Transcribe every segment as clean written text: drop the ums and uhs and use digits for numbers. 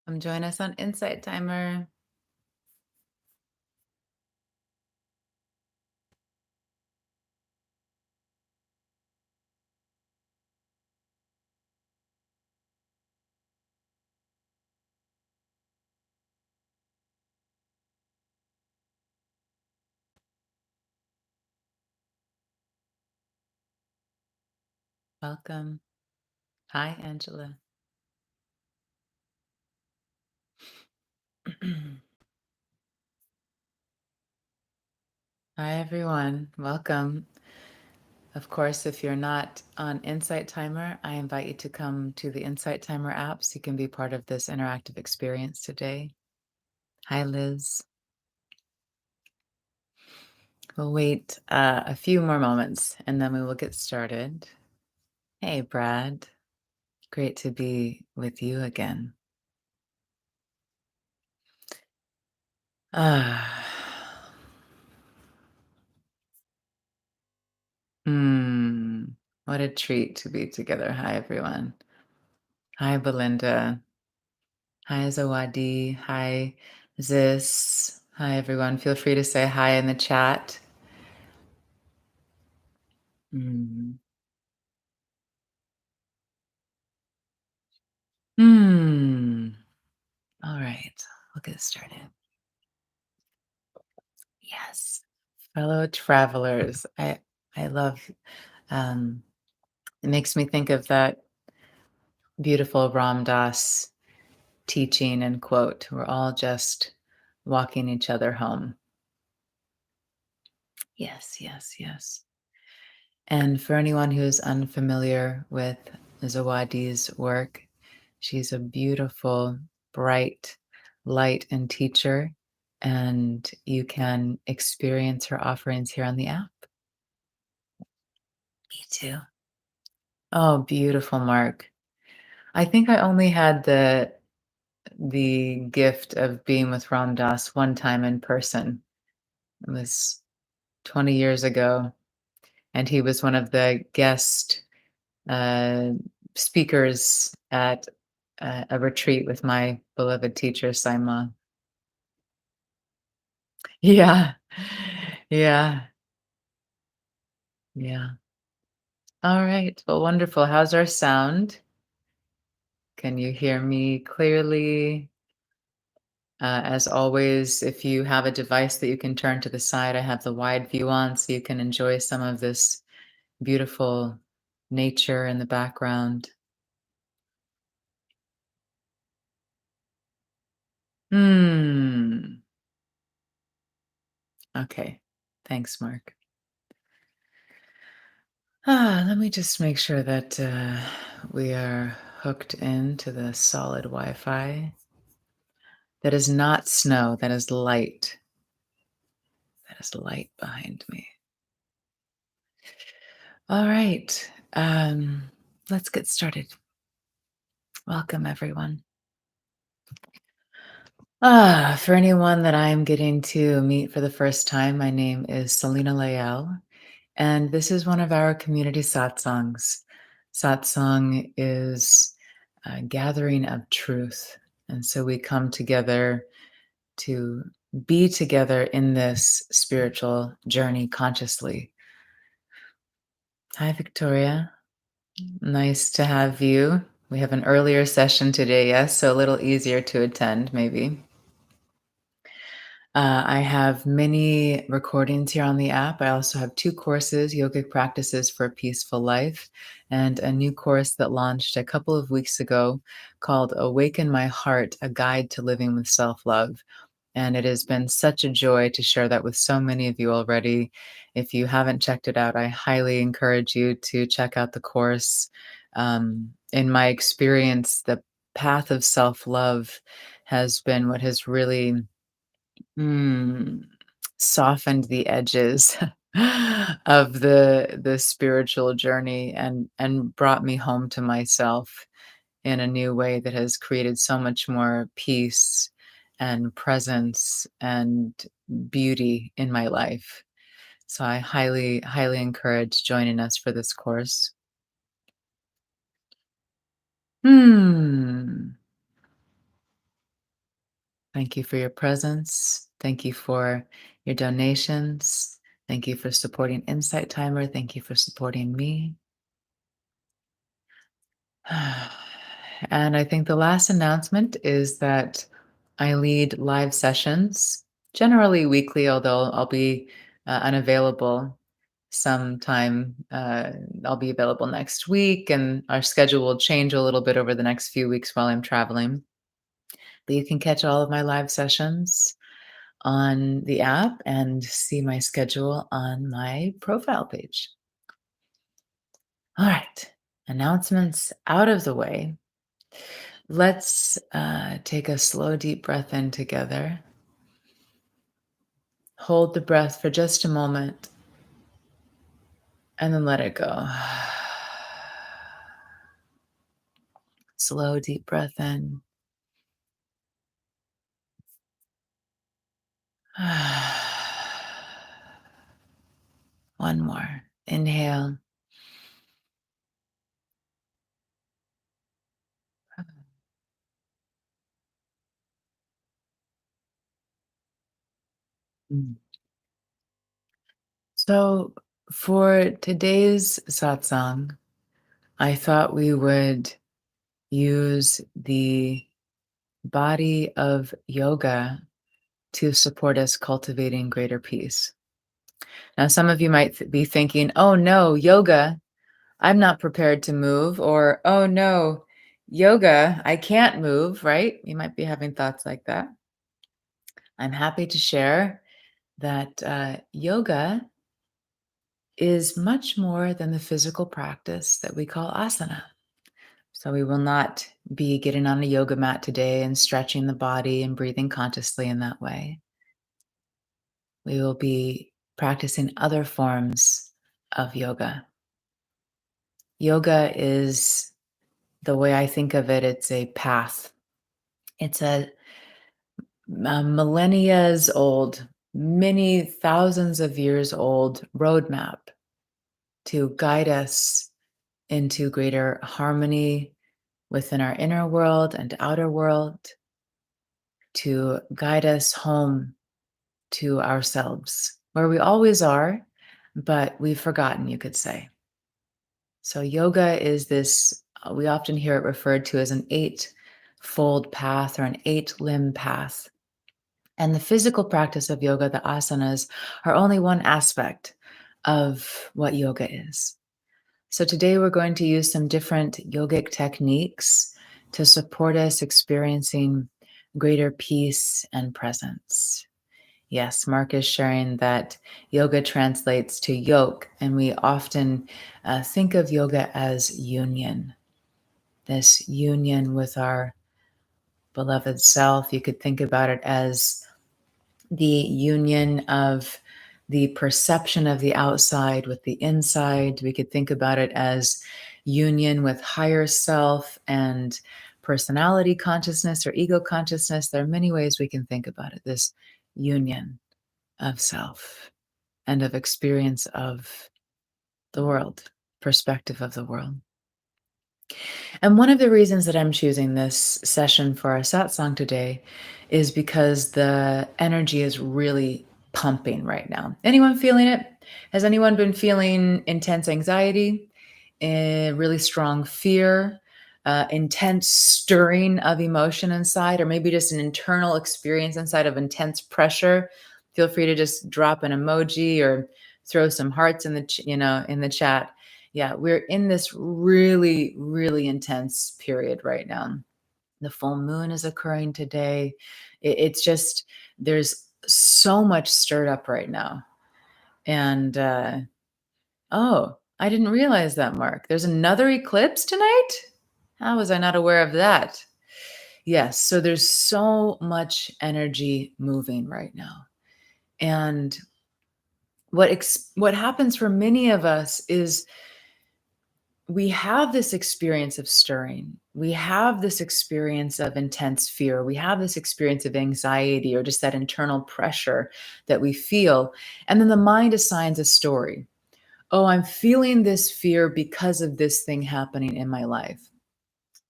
Come join us on Insight Timer. Welcome. Hi, Angela. Hi, everyone. Welcome. Of course, if you're not on Insight Timer, I invite you to come to the Insight Timer app so you can be part of this interactive experience today. Hi, Liz. We'll wait a few more moments and then we will get started. Hey, Brad. Great to be with you again. Ah. Hmm. What a treat to be together. Hi, everyone. Hi, Belinda. Hi, Zawadi. Hi, Zis. Hi, everyone. Feel free to say hi in the chat. Mm. Hmm. All right. We'll get started. Yes. Fellow travelers. I love it makes me think of that beautiful Ram Dass teaching and quote. We're all just walking each other home. Yes, yes, yes. And for anyone who's unfamiliar with Zawadi's work, she's a beautiful, bright light and teacher, and you can experience her offerings here on the app. Me too. Oh, beautiful, Mark. I think I only had the gift of being with Ram Dass one time in person. It was 20 years ago, and he was one of the guest uh, speakers at a retreat with my beloved teacher, Saima. Yeah. Yeah. Yeah. All right. Well, wonderful. How's our sound? Can you hear me clearly? As always, if you have a device that you can turn to the side, I have the wide view on so you can enjoy some of this beautiful nature in the background. Hmm. Okay. Thanks, Mark. Let me just make sure that we are hooked into the solid Wi-Fi. That is not snow. That is light. That is light behind me. All right. Let's get started. Welcome, everyone. For anyone that I'm getting to meet for the first time, my name is Selena Layel, and this is one of our community satsangs. Satsang is a gathering of truth. And so we come together to be together in this spiritual journey consciously. Hi, Victoria. Nice to have you. We have an earlier session today, yes, so a little easier to attend, maybe. I have many recordings here on the app. I also have 2 courses, Yogic Practices for a Peaceful Life, and a new course that launched a couple of weeks ago called Awaken My Heart, A Guide to Living with Self-Love. And it has been such a joy to share that with so many of you already. If you haven't checked it out, I highly encourage you to check out the course. In my experience, the path of self-love has been what has really Mm, softened the edges of the spiritual journey and brought me home to myself in a new way that has created so much more peace and presence and beauty in my life. So I highly, highly encourage joining us for this course. Hmm. Thank you for your presence. Thank you for your donations. Thank you for supporting Insight Timer. Thank you for supporting me. And I think the last announcement is that I lead live sessions, generally weekly, although I'll be unavailable sometime. I'll be available next week, and our schedule will change a little bit over the next few weeks while I'm traveling. But you can catch all of my live sessions on the app and see my schedule on my profile page. All right, announcements out of the way. Let's take a slow, deep breath in together. Hold the breath for just a moment and then let it go. Slow, deep breath in. One more. Inhale. Mm. So, for today's satsang, I thought we would use the body of yoga to support us cultivating greater peace. Now, some of you might be thinking, oh no, yoga, I'm not prepared to move, or oh no, yoga, I can't move, right? You might be having thoughts like that. I'm happy to share that yoga is much more than the physical practice that we call asana. So, we will not be getting on a yoga mat today and stretching the body and breathing consciously in that way. We will be practicing other forms of yoga. Yoga is the way I think of it, it's a path. It's a millennia's old, many thousands of years old roadmap to guide us into greater harmony within our inner world and outer world, to guide us home to ourselves, where we always are, but we've forgotten, you could say. So, yoga is this, we often hear it referred to as an eightfold path or an eight limb path. And the physical practice of yoga, the asanas, are only one aspect of what yoga is. So, today we're going to use some different yogic techniques to support us experiencing greater peace and presence. Yes, Mark is sharing that yoga translates to yoke, and we often think of yoga as union, this union with our beloved self. You could think about it as the union of the perception of the outside with the inside. We could think about it as union with higher self and personality consciousness or ego consciousness. There are many ways we can think about it, this union of self and of experience of the world, perspective of the world. And one of the reasons that I'm choosing this session for our satsang today is because the energy is really pumping right now. Anyone feeling it? Has anyone been feeling intense anxiety, really strong fear, intense stirring of emotion inside, or maybe just an internal experience inside of intense pressure? Feel free to just drop an emoji or throw some hearts in the in the chat. Yeah, we're in this really, really intense period right now. The full moon is occurring today. It's just, there's so much stirred up right now. And, oh, I didn't realize that, Mark. There's another eclipse tonight? How was I not aware of that? Yes, so there's so much energy moving right now. And what happens for many of us is we have this experience of stirring. We have this experience of intense fear. We have this experience of anxiety or just that internal pressure that we feel. And then the mind assigns a story. Oh, I'm feeling this fear because of this thing happening in my life.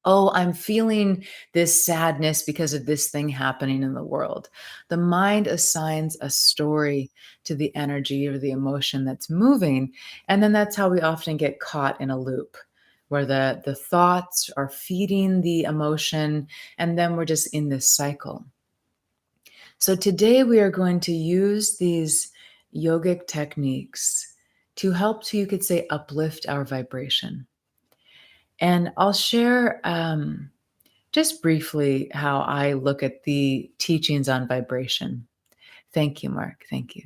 Oh, I'm feeling this sadness because of this thing happening in the world. The mind assigns a story to the energy or the emotion that's moving. And then that's how we often get caught in a loop where the thoughts are feeding the emotion. And then we're just in this cycle. So today we are going to use these yogic techniques to help to, you could say, uplift our vibration. And I'll share just briefly how I look at the teachings on vibration. Thank you, Mark. Thank you.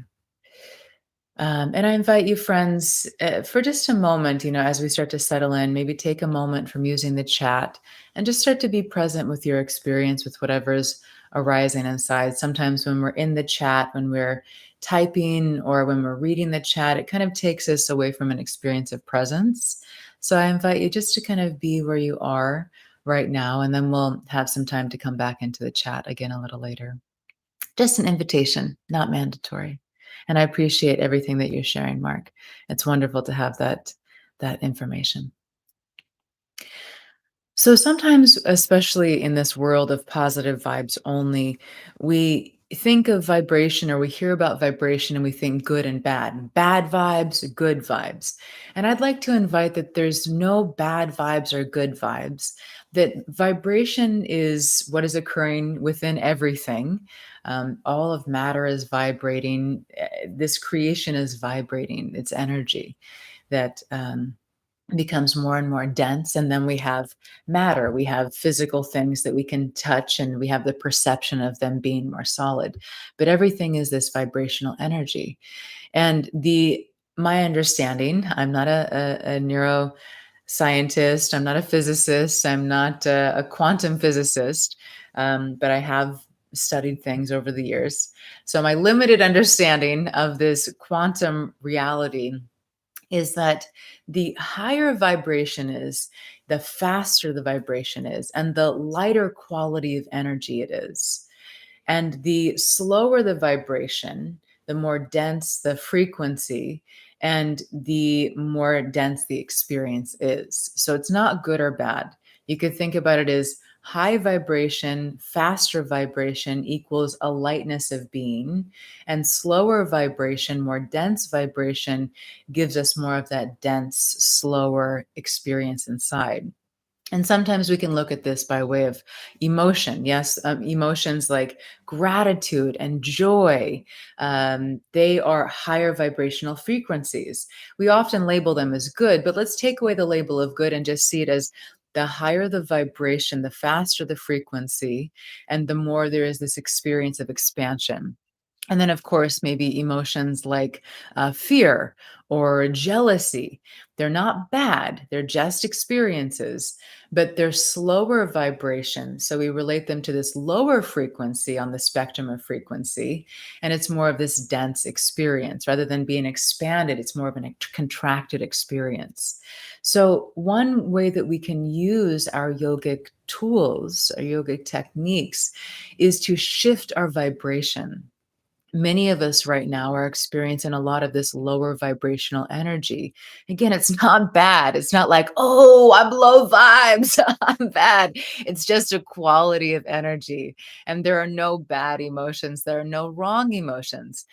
And I invite you, friends, for just a moment, as we start to settle in, maybe take a moment from using the chat and just start to be present with your experience with whatever's arising inside. Sometimes when we're in the chat, when we're typing or when we're reading the chat, it kind of takes us away from an experience of presence. So I invite you just to kind of be where you are right now, and then we'll have some time to come back into the chat again a little later. Just an invitation, not mandatory. And I appreciate everything that you're sharing, Mark. It's wonderful to have that information. So sometimes, especially in this world of positive vibes only, we think of vibration or we hear about vibration and we think good and bad. Bad vibes, good vibes. And I'd like to invite that there's no bad vibes or good vibes, that vibration is what is occurring within everything. All of matter is vibrating. This creation is vibrating, it's energy that. Becomes more and more dense, and then we have matter, we have physical things that we can touch, and we have the perception of them being more solid, but everything is this vibrational energy. And the my understanding, I'm not a neuroscientist, I'm not a physicist, I'm not a quantum physicist, but I have studied things over the years. So my limited understanding of this quantum reality is that the higher vibration is, the faster the vibration is, and the lighter quality of energy it is. And the slower the vibration, the more dense the frequency, and the more dense the experience is. So it's not good or bad. You could think about it as high vibration, faster vibration equals a lightness of being, and slower vibration, more dense vibration gives us more of that dense, slower experience inside. And sometimes we can look at this by way of emotion. Yes, emotions like gratitude and joy, they are higher vibrational frequencies. We often label them as good, but let's take away the label of good and just see it as the higher the vibration, the faster the frequency, and the more there is this experience of expansion. And then, of course, maybe emotions like fear or jealousy. They're not bad, they're just experiences, but they're slower vibration. So we relate them to this lower frequency on the spectrum of frequency. And it's more of this dense experience. Rather than being expanded, it's more of a contracted experience. So, one way that we can use our yogic tools, our yogic techniques, is to shift our vibration. Many of us right now are experiencing a lot of this lower vibrational energy. Again, it's not bad. It's not like, oh, I'm low vibes, I'm bad. It's just a quality of energy. And there are no bad emotions. There are no wrong emotions.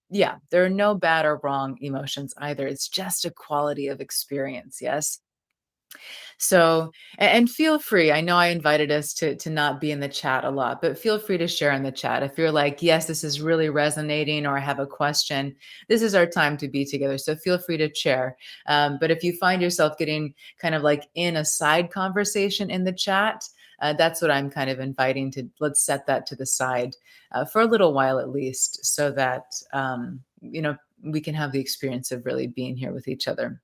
Yeah, there are no bad or wrong emotions either. It's just a quality of experience. Yes. So, and feel free. I know I invited us to not be in the chat a lot, but feel free to share in the chat. If you're like, yes, this is really resonating, or I have a question, this is our time to be together. So feel free to share. But if you find yourself getting kind of like in a side conversation in the chat, that's what I'm kind of inviting to. Let's set that to the side for a little while at least, so that we can have the experience of really being here with each other.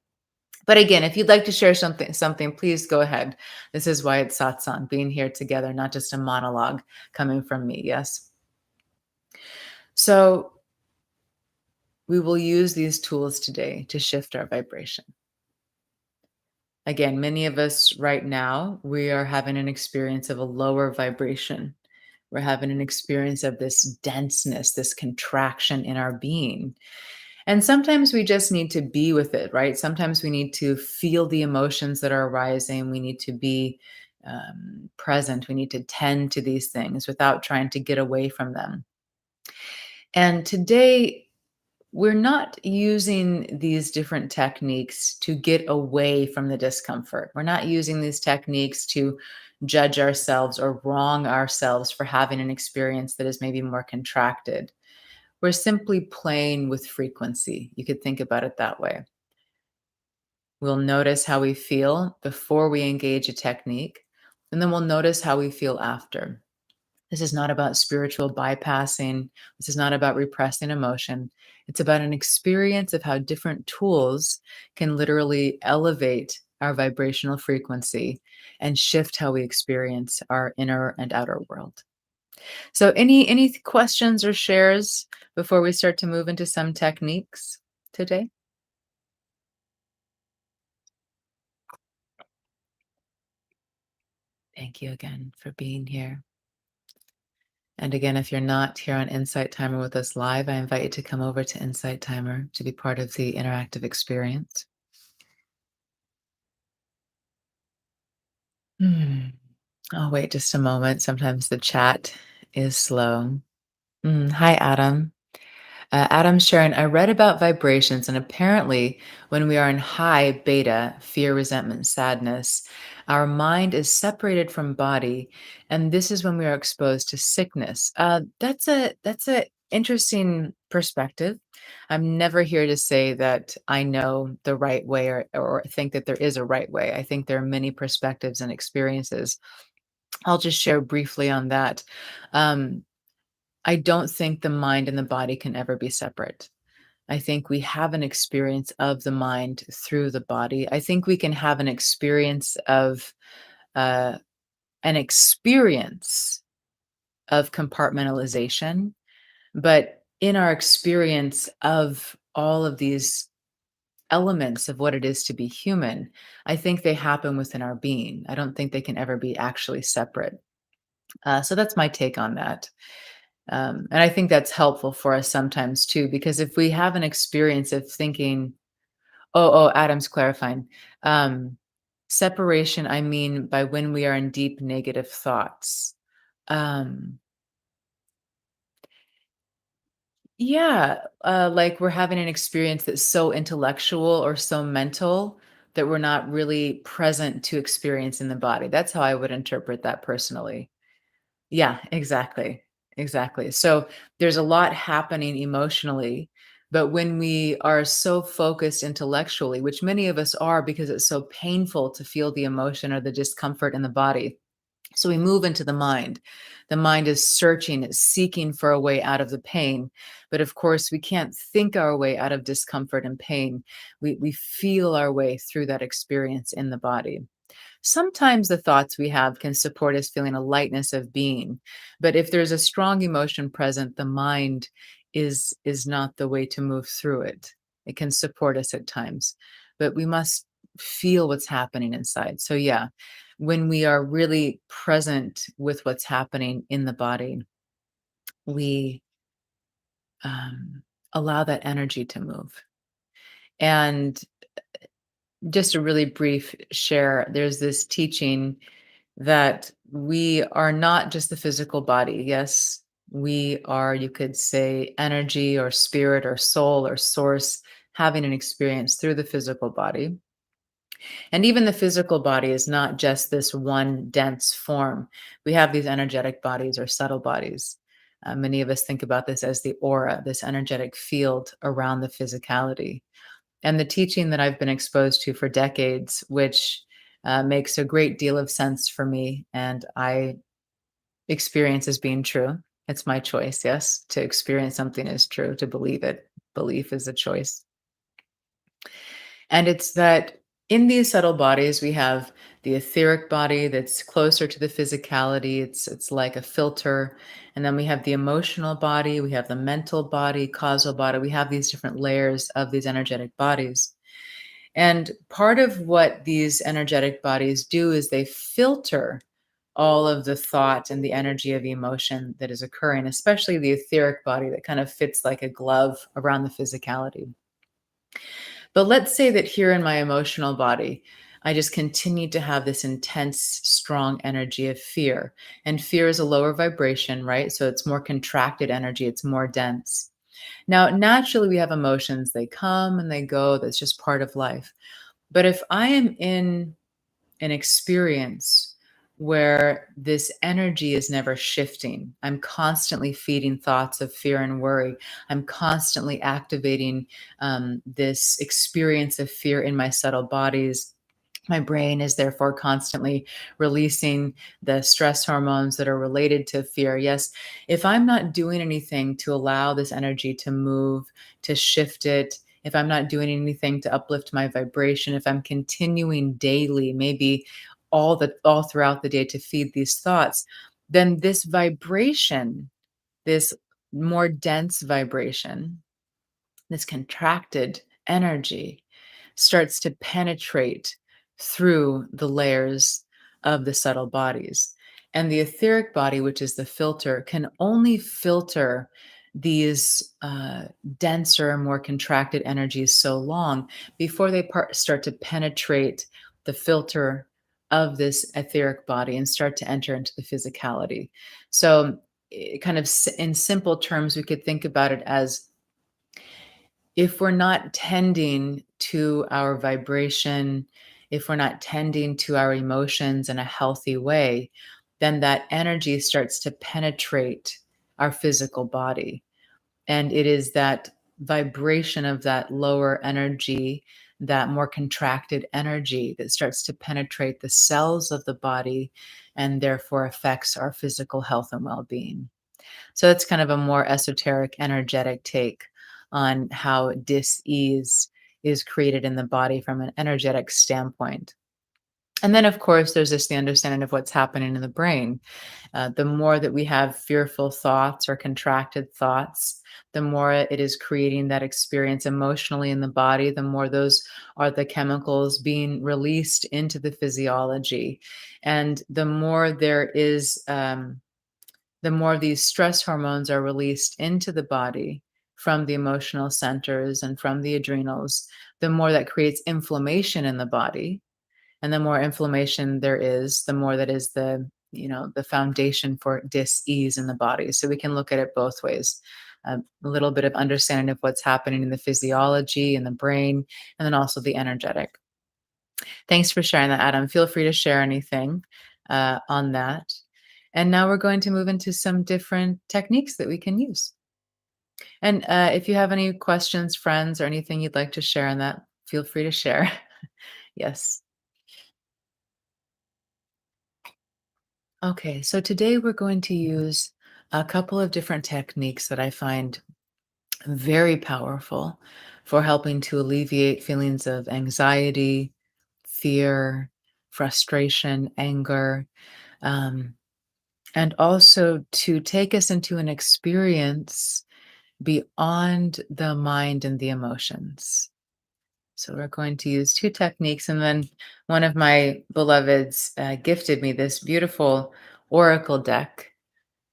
But again, if you'd like to share something, please go ahead. This is why it's satsang, being here together, not just a monologue coming from me. Yes. So we will use these tools today to shift our vibration. Again, many of us right now, we are having an experience of a lower vibration. We're having an experience of this denseness, this contraction in our being. And sometimes we just need to be with it, right? Sometimes we need to feel the emotions that are arising. We need to be present. We need to tend to these things without trying to get away from them. And today, we're not using these different techniques to get away from the discomfort. We're not using these techniques to judge ourselves or wrong ourselves for having an experience that is maybe more contracted. We're simply playing with frequency. You could think about it that way. We'll notice how we feel before we engage a technique, and then we'll notice how we feel after. This is not about spiritual bypassing. This is not about repressing emotion. It's about an experience of how different tools can literally elevate our vibrational frequency and shift how we experience our inner and outer world. So any questions or shares before we start to move into some techniques today? Thank you again for being here. And again, if you're not here on Insight Timer with us live, I invite you to come over to Insight Timer to be part of the interactive experience. Hmm. I'll wait just a moment. Sometimes the chat is slow. Hi, Adam. Adam Sharon, I read about vibrations, and apparently, when we are in high beta, fear, resentment, sadness, our mind is separated from body, and this is when we are exposed to sickness. That's a interesting perspective. I'm never here to say that I know the right way or think that there is a right way. I think there are many perspectives and experiences. I'll just share briefly on that. Um, I don't think the mind and the body can ever be separate. I think we have an experience of the mind through the body. I think we can have uh, an experience of compartmentalization, but in our experience of all of these elements of what it is to be human, I think they happen within our being. I don't think they can ever be actually separate. So that's my take on that. And I think that's helpful for us sometimes too, because if we have an experience of thinking, Adam's clarifying. Um, Separation, I mean, by when we are in deep negative thoughts. Um, yeah, like we're having an experience that's so intellectual or so mental that we're not really present to experience in the body. That's how I would interpret that personally. Yeah, exactly. Exactly. So there's a lot happening emotionally, but when we are so focused intellectually, which many of us are because it's so painful to feel the emotion or the discomfort in the body. So we move into the mind. The mind is searching, it's seeking for a way out of the pain. But of course, we can't think our way out of discomfort and pain. We feel our way through that experience in the body. Sometimes the thoughts we have can support us feeling a lightness of being, but if there's a strong emotion present, the mind is not the way to move through it. It can support us at times, but we must feel what's happening inside. So yeah, when we are really present with what's happening in the body, we um, allow that energy to move. And just a really brief share, there's this teaching that we are not just the physical body. Yes, we are, you could say, energy or spirit or soul or source having an experience through the physical body. And even the physical body is not just this one dense form. We have these energetic bodies or subtle bodies. Many of us think about this as the aura, this energetic field around the physicality. And the teaching that I've been exposed to for decades, which makes a great deal of sense for me, and I experience as being true. It's my choice, yes, to experience something as true, to believe it. Belief is a choice. And it's that in these subtle bodies, we have the etheric body that's closer to the physicality. It's like a filter. And then we have the emotional body, we have the mental body, causal body. We have these different layers of these energetic bodies. And part of what these energetic bodies do is they filter all of the thought and the energy of emotion that is occurring, especially the etheric body that kind of fits like a glove around the physicality. But let's say that here in my emotional body, I just continue to have this intense, strong energy of fear. And fear is a lower vibration, right? So it's more contracted energy, it's more dense. Now, naturally, we have emotions, they come and they go. That's just part of life. But if I am in an experience where this energy is never shifting. I'm constantly feeding thoughts of fear and worry. I'm constantly activating this experience of fear in my subtle bodies. My brain is therefore constantly releasing the stress hormones that are related to fear. Yes, if I'm not doing anything to allow this energy to move, to shift it, if I'm not doing anything to uplift my vibration, if I'm continuing daily, maybe all throughout the day to feed these thoughts, then this vibration, this more dense vibration, this contracted energy starts to penetrate through the layers of the subtle bodies. And the etheric body, which is the filter, can only filter these denser, more contracted energies so long before they start to penetrate the filter of this etheric body and start to enter into the physicality. So, kind of in simple terms, we could think about it as if we're not tending to our vibration, if we're not tending to our emotions in a healthy way, then that energy starts to penetrate our physical body. And it is that vibration of that lower energy, that more contracted energy that starts to penetrate the cells of the body and therefore affects our physical health and well being. So that's kind of a more esoteric, energetic take on how dis-ease is created in the body from an energetic standpoint. And then, of course, there's just the understanding of what's happening in the brain. The more that we have fearful thoughts or contracted thoughts, the more it is creating that experience emotionally in the body, the more those are the chemicals being released into the physiology. And the more there is, the more these stress hormones are released into the body from the emotional centers and from the adrenals, the more that creates inflammation in the body. And the more inflammation there is, the more that is the foundation for dis-ease in the body. So we can look at it both ways. A little bit of understanding of what's happening in the physiology and the brain, and then also the energetic. Thanks for sharing that, Adam. Feel free to share anything on that. And now we're going to move into some different techniques that we can use. And if you have any questions, friends, or anything you'd like to share on that, feel free to share. Yes. Okay, so today we're going to use a couple of different techniques that I find very powerful for helping to alleviate feelings of anxiety, fear, frustration, anger, um, and also to take us into an experience beyond the mind and the emotions. So we're going to use two techniques, and then one of my beloveds gifted me this beautiful oracle deck,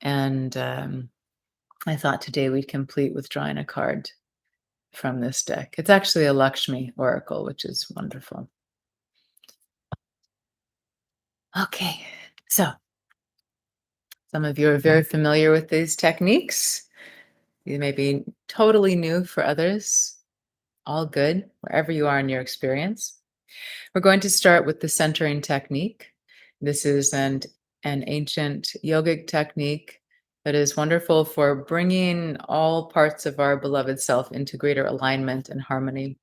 and I thought today we'd complete with drawing a card from this deck. It's actually a Lakshmi oracle, which is wonderful. Okay, so some of you are very familiar with these techniques. You may be totally new for others. All good, wherever you are in your experience. We're going to start with the centering technique. This is an ancient yogic technique that is wonderful for bringing all parts of our beloved self into greater alignment and harmony.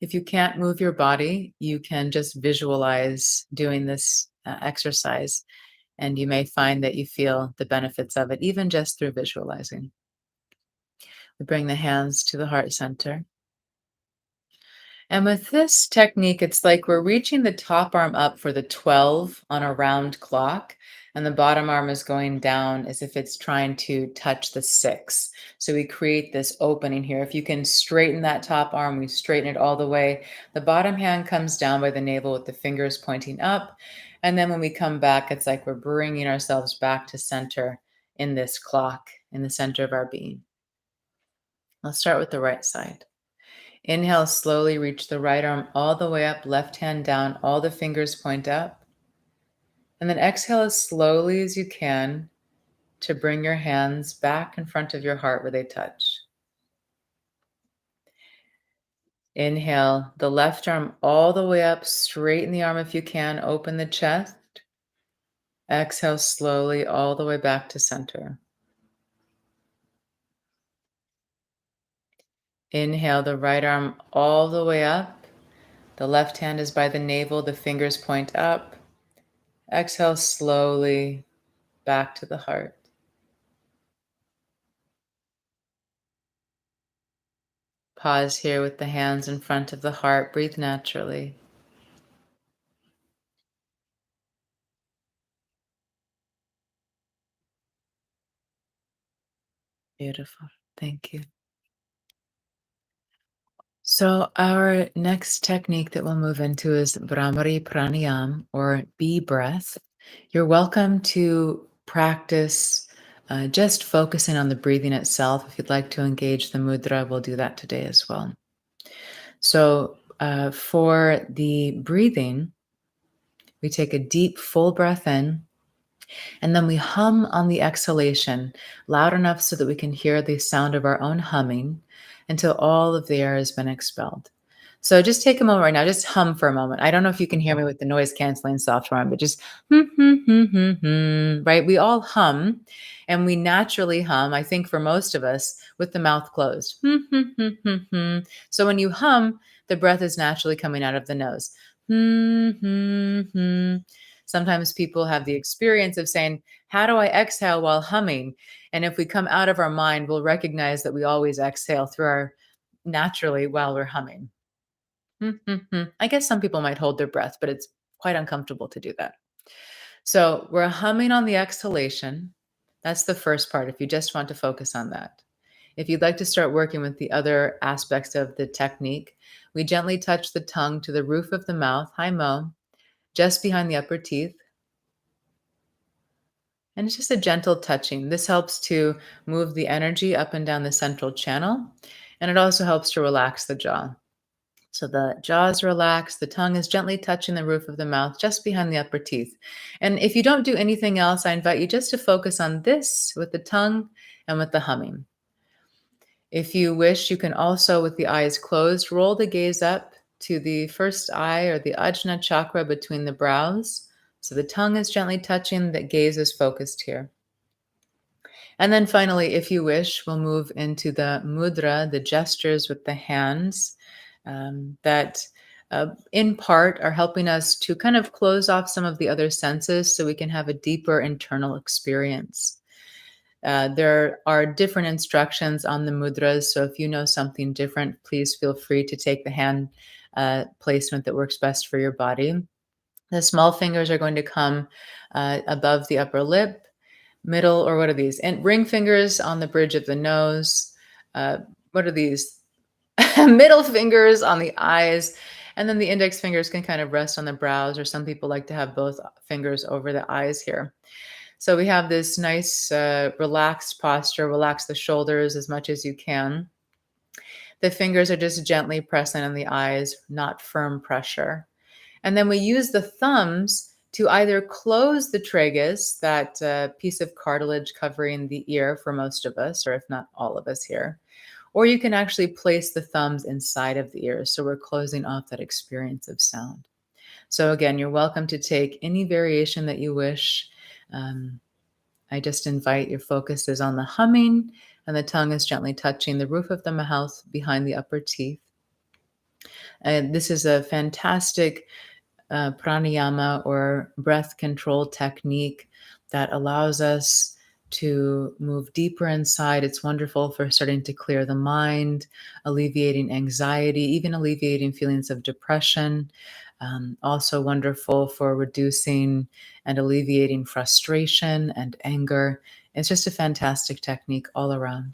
If you can't move your body, you can just visualize doing this exercise, and you may find that you feel the benefits of it, even just through visualizing. We bring the hands to the heart center. And with this technique, it's like we're reaching the top arm up for the 12 on a round clock. and the bottom arm is going down as if it's trying to touch the six. So we create this opening here. If you can straighten that top arm, we straighten it all the way. The bottom hand comes down by the navel with the fingers pointing up. And then when we come back, it's like we're bringing ourselves back to center in this clock, in the center of our being. Let's start with the right side. Inhale, slowly reach the right arm all the way up, left hand down, all the fingers point up. And then exhale as slowly as you can to bring your hands back in front of your heart where they touch. Inhale, the left arm all the way up, straighten the arm if you can, open the chest. Exhale slowly all the way back to center. Inhale, the right arm all the way up. The left hand is by the navel, the fingers point up. Exhale slowly back to the heart. Pause here with the hands in front of the heart. Breathe naturally. Beautiful. Thank you. So, our next technique that we'll move into is Brahmari Pranayam or bee breath. You're welcome to practice just focusing on the breathing itself. If you'd like to engage the mudra, we'll do that today as well. So, for the breathing, we take a deep, full breath in, and then we hum on the exhalation loud enough so that we can hear the sound of our own humming until all of the air has been expelled. So just take a moment right now, just hum for a moment. I don't know if you can hear me with the noise canceling software on, but just right? We all hum and we naturally hum, I think for most of us, with the mouth closed. So when you hum, the breath is naturally coming out of the nose. Sometimes people have the experience of saying, how do I exhale while humming? And if we come out of our mind, we'll recognize that we always exhale through our naturally while we're humming. I guess some people might hold their breath, but it's quite uncomfortable to do that. So we're humming on the exhalation. That's the first part, if you just want to focus on that. If you'd like to start working with the other aspects of the technique, we gently touch the tongue to the roof of the mouth, high mo, just behind the upper teeth. And it's just a gentle touching. This helps to move the energy up and down the central channel, and it also helps to relax the jaw. So the jaw is relaxed, the tongue is gently touching the roof of the mouth just behind the upper teeth. And if you don't do anything else, I invite you just to focus on this with the tongue and with the humming. If you wish, you can also, with the eyes closed, roll the gaze up to the first eye or the Ajna chakra between the brows. So the tongue is gently touching, the gaze is focused here. And then finally, if you wish, we'll move into the mudra, the gestures with the hands that in part are helping us to kind of close off some of the other senses so we can have a deeper internal experience. There are different instructions on the mudras, so if you know something different, please feel free to take the hand placement that works best for your body. The small fingers are going to come above the upper lip, middle, or what are these? And ring fingers on the bridge of the nose. What are these? Middle fingers on the eyes. And then the index fingers can kind of rest on the brows, or some people like to have both fingers over the eyes here. So we have this nice relaxed posture. Relax the shoulders as much as you can. The fingers are just gently pressing on the eyes, not firm pressure. And then we use the thumbs to either close the tragus, that piece of cartilage covering the ear for most of us, or if not all of us here, or you can actually place the thumbs inside of the ears. So we're closing off that experience of sound. So again, you're welcome to take any variation that you wish. I just invite your focus is on the humming, and the tongue is gently touching the roof of the mouth behind the upper teeth. And this is a fantastic pranayama or breath control technique that allows us to move deeper inside. It's wonderful for starting to clear the mind, alleviating anxiety, even alleviating feelings of depression. Also wonderful for reducing and alleviating frustration and anger. It's just a fantastic technique all around.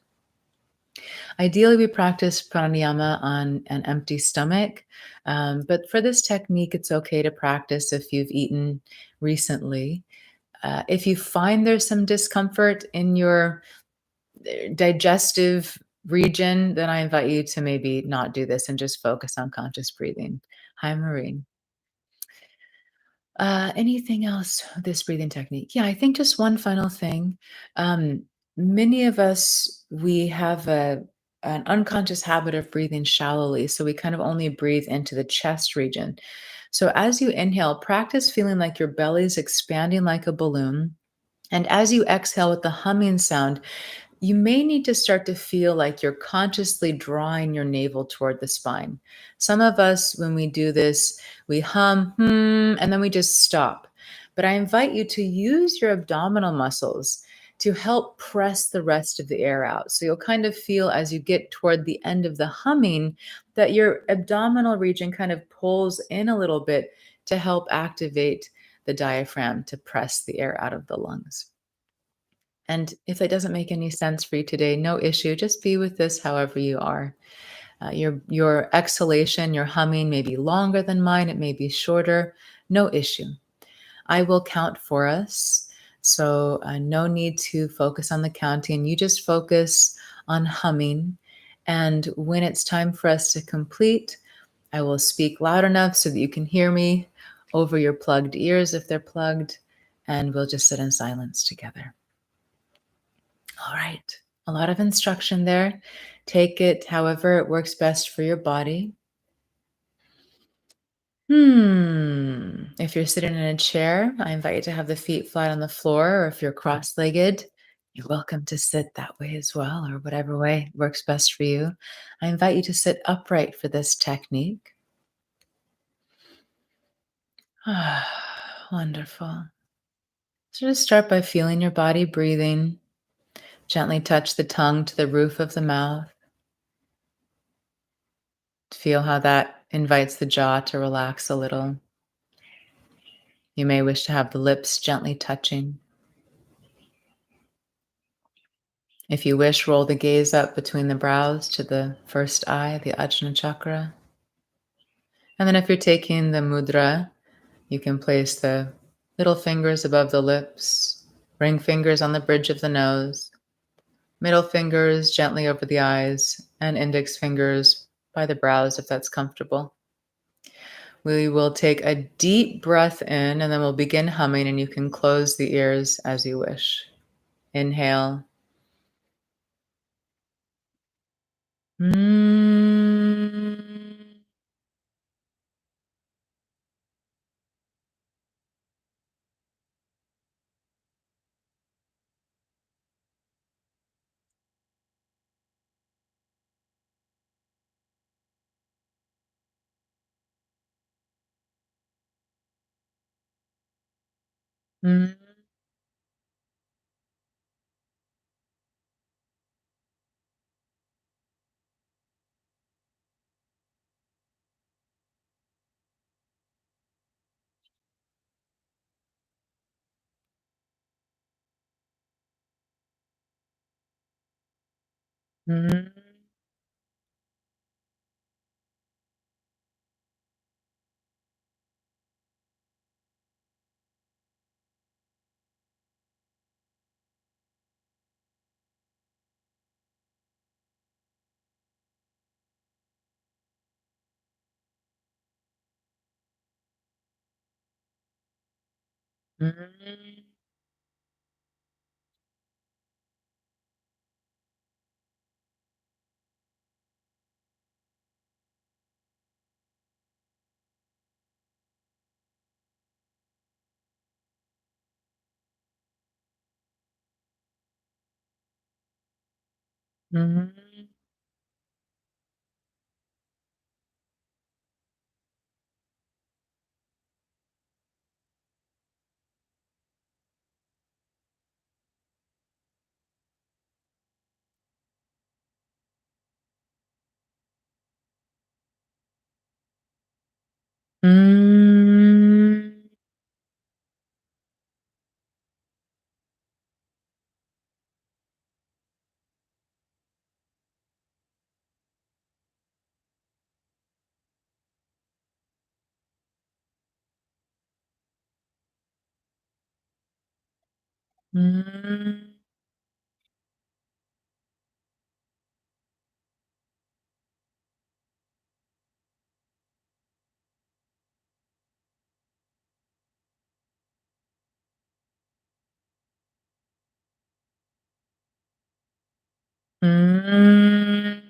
Ideally, we practice pranayama on an empty stomach, but for this technique, it's okay to practice if you've eaten recently. If you find there's some discomfort in your digestive region, then I invite you to maybe not do this and just focus on conscious breathing. Hi, Maureen. Anything else with this breathing technique? Yeah, I think just one final thing. Um, Many of us, we have an unconscious habit of breathing shallowly. So we kind of only breathe into the chest region. So as you inhale, practice feeling like your belly is expanding like a balloon. And as you exhale with the humming sound, you may need to start to feel like you're consciously drawing your navel toward the spine. Some of us, when we do this, we hum, and then we just stop. But I invite you to use your abdominal muscles to help press the rest of the air out. So you'll kind of feel as you get toward the end of the humming that your abdominal region kind of pulls in a little bit to help activate the diaphragm to press the air out of the lungs. And if that doesn't make any sense for you today, no issue. Just be with this however you are. Your exhalation, your humming may be longer than mine. It may be shorter. No issue. I will count for us. So no need to focus on the counting. You just focus on humming. And when it's time for us to complete, I will speak loud enough so that you can hear me over your plugged ears if they're plugged. And we'll just sit in silence together. All right. A lot of instruction there. Take it however it works best for your body. If you're sitting in a chair, I invite you to have the feet flat on the floor, or if you're cross legged, you're welcome to sit that way as well, or whatever way works best for you. I invite you to sit upright for this technique. Wonderful. So just start by feeling your body breathing. Gently touch the tongue to the roof of the mouth. Feel how that invites the jaw to relax a little. You may wish to have the lips gently touching. If you wish, roll the gaze up between the brows to the first eye, the Ajna chakra. And then if you're taking the mudra, you can place the little fingers above the lips, ring fingers on the bridge of the nose, middle fingers gently over the eyes, and index fingers by the brows if that's comfortable. We will take a deep breath in and then we'll begin humming, and you can close the ears as you wish. Inhale. Mm. Mm. Mm. Mm. Mm. Mm. Mm. Mm.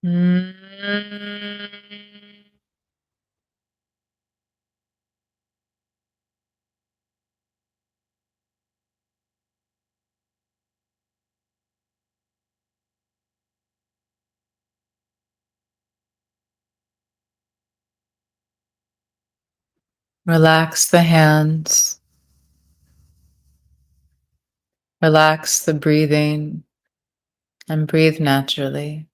Mm. Relax the hands, relax the breathing, and breathe naturally.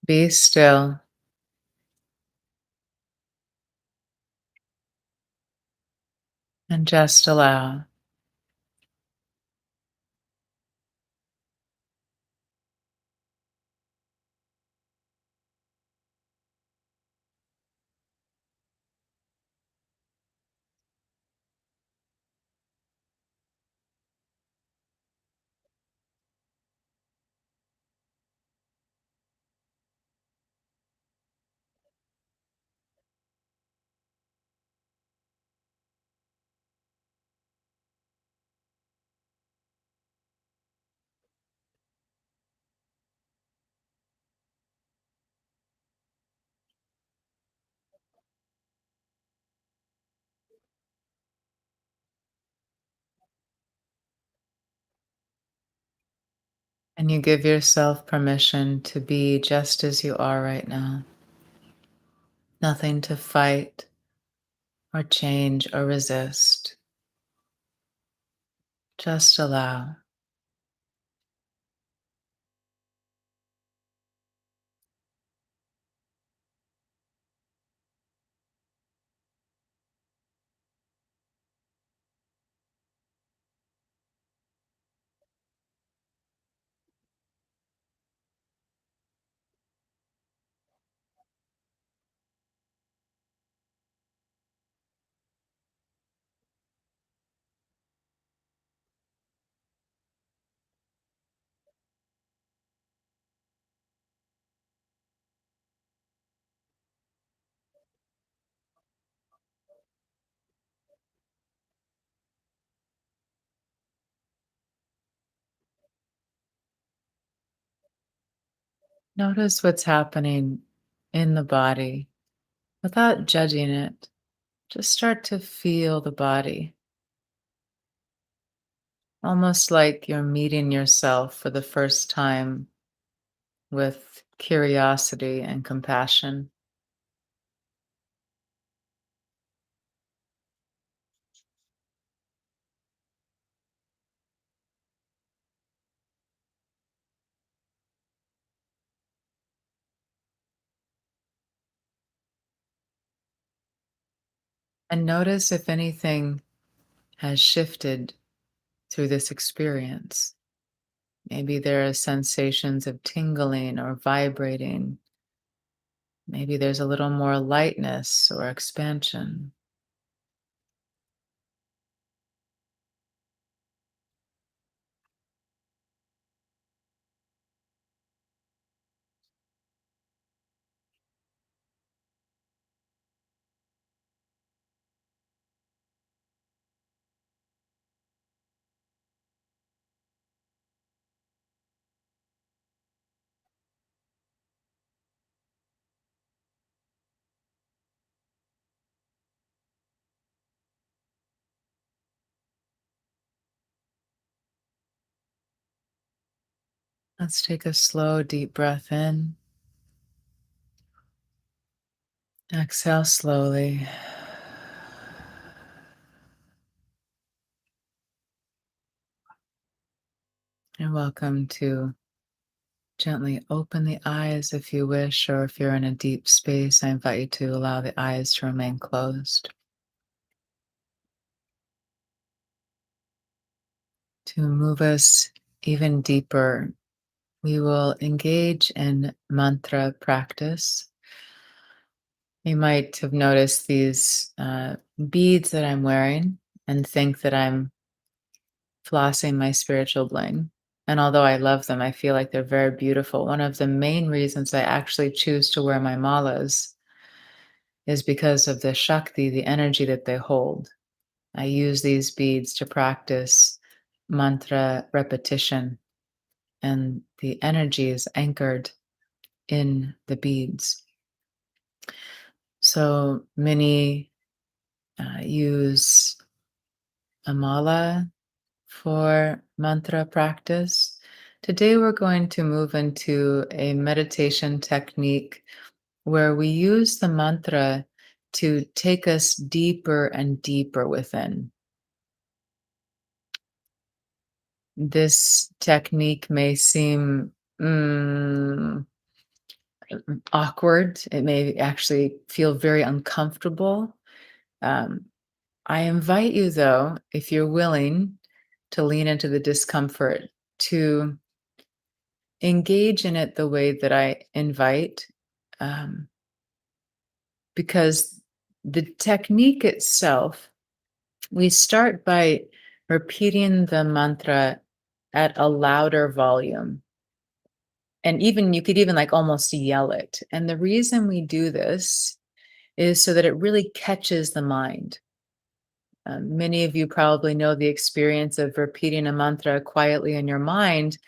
Be still and just allow. And you give yourself permission to be just as you are right now. Nothing to fight or change or resist. Just allow. Notice what's happening in the body without judging it. Just start to feel the body, almost like you're meeting yourself for the first time with curiosity and compassion. And notice if anything has shifted through this experience. Maybe there are sensations of tingling or vibrating. Maybe there's a little more lightness or expansion. Let's take a slow, deep breath in. Exhale slowly. And welcome to Gently open the eyes if you wish, or if you're in a deep space, I invite you to allow the eyes to remain closed. To move us even deeper, we will engage in mantra practice. You might have noticed these beads that I'm wearing and think that I'm flossing my spiritual bling. And although I love them, I feel like they're very beautiful. One of the main reasons I actually choose to wear my malas is because of the Shakti, the energy that they hold. I use these beads to practice mantra repetition, and the energy is anchored in the beads. So many use a mala for mantra practice. Today, we're going to move into a meditation technique where we use the mantra to take us deeper and deeper within. This technique may seem awkward. It may actually feel very uncomfortable. Um, I invite you, though, if you're willing to lean into the discomfort, to engage in it the way that I invite, um, because the technique itself, we start by repeating the mantra at a louder volume. And even you could even like almost yell it. And the reason we do this is so that it really catches the mind. Many of you probably know the experience of repeating a mantra quietly in your mind.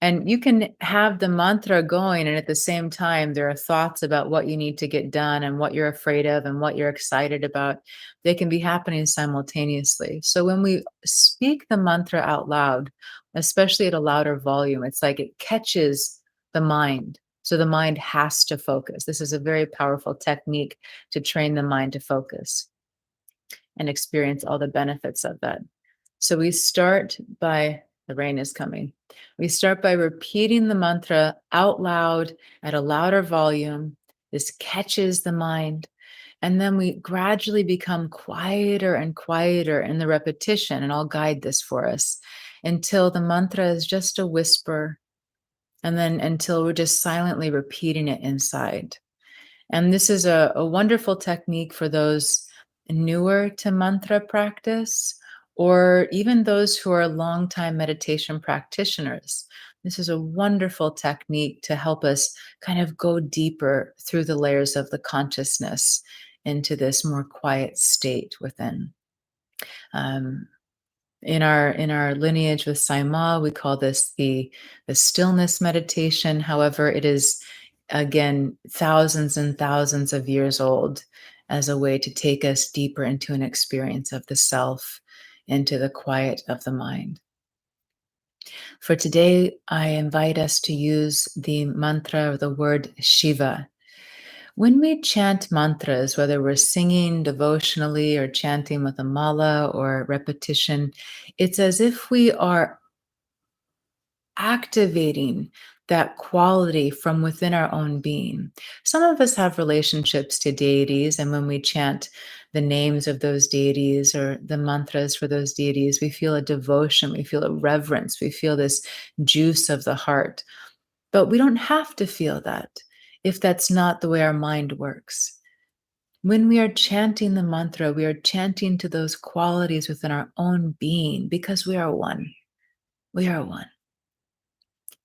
And you can have the mantra going, and at the same time, there are thoughts about what you need to get done and what you're afraid of and what you're excited about. They can be happening simultaneously. So when we speak the mantra out loud, especially at a louder volume, it's like it catches the mind. So the mind has to focus. This is a very powerful technique to train the mind to focus and experience all the benefits of that. So we start by, the rain is coming. We start by repeating the mantra out loud at a louder volume. This catches the mind. And then we gradually become quieter and quieter in the repetition. And I'll guide this for us until the mantra is just a whisper. And then until we're just silently repeating it inside. And this is a wonderful technique for those newer to mantra practice, or even those who are longtime meditation practitioners. This is a wonderful technique to help us kind of go deeper through the layers of the consciousness into this more quiet state within. Um, in our lineage with Saima, we call this the stillness meditation. However, it is again thousands and thousands of years old as a way to take us deeper into an experience of the self, into the quiet of the mind. For today, I invite us to use the mantra or the word Shiva. When we chant mantras, whether we're singing devotionally or chanting with a mala or repetition, it's as if we are activating that quality from within our own being. Some of us have relationships to deities, and when we chant the names of those deities or the mantras for those deities, we feel a devotion, we feel a reverence, we feel this juice of the heart. But we don't have to feel that if that's not the way our mind works. When we are chanting the mantra, we are chanting to those qualities within our own being because we are one. We are one.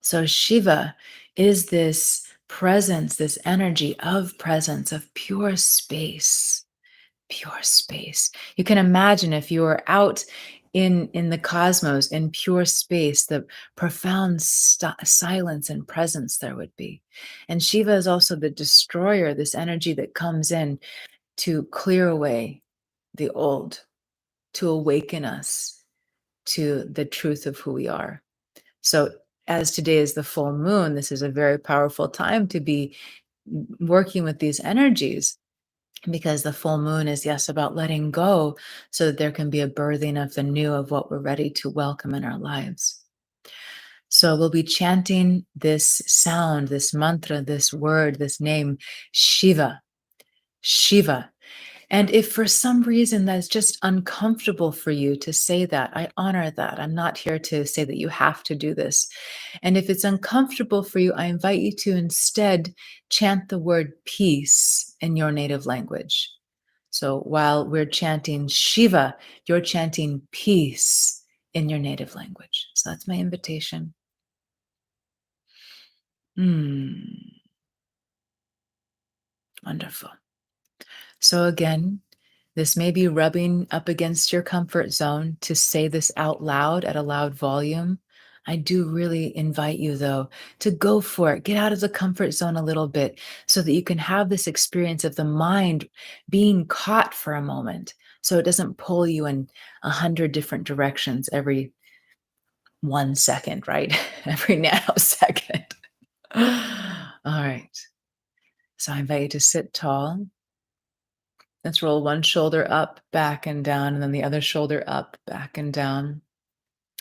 So Shiva is this presence, this energy of presence, of pure space, pure space. You can imagine if you were out in the cosmos, in pure space, the profound silence and presence there would be. And Shiva is also the destroyer, this energy that comes in to clear away the old, to awaken us to the truth of who we are. So, as today is the full moon, this is a very powerful time to be working with these energies because the full moon is, yes, about letting go so that there can be a birthing of the new, of what we're ready to welcome in our lives. So we'll be chanting this sound, this mantra, this word, this name, Shiva, Shiva. And if for some reason that's just uncomfortable for you to say that, I honor that. I'm not here to say that you have to do this. And if it's uncomfortable for you, I invite you to instead chant the word peace in your native language. So while we're chanting Shiva, you're chanting peace in your native language. So that's my invitation. Mm, wonderful. So again, this may be rubbing up against your comfort zone to say this out loud at a loud volume. I do really invite you, though, to go for it. Get out of the comfort zone a little bit so that you can have this experience of the mind being caught for a moment so it doesn't pull you in 100 different directions every 1 second, right? Every nanosecond. All right. So I invite you to sit tall. Let's roll one shoulder up, back, and down, and then the other shoulder up, back, and down.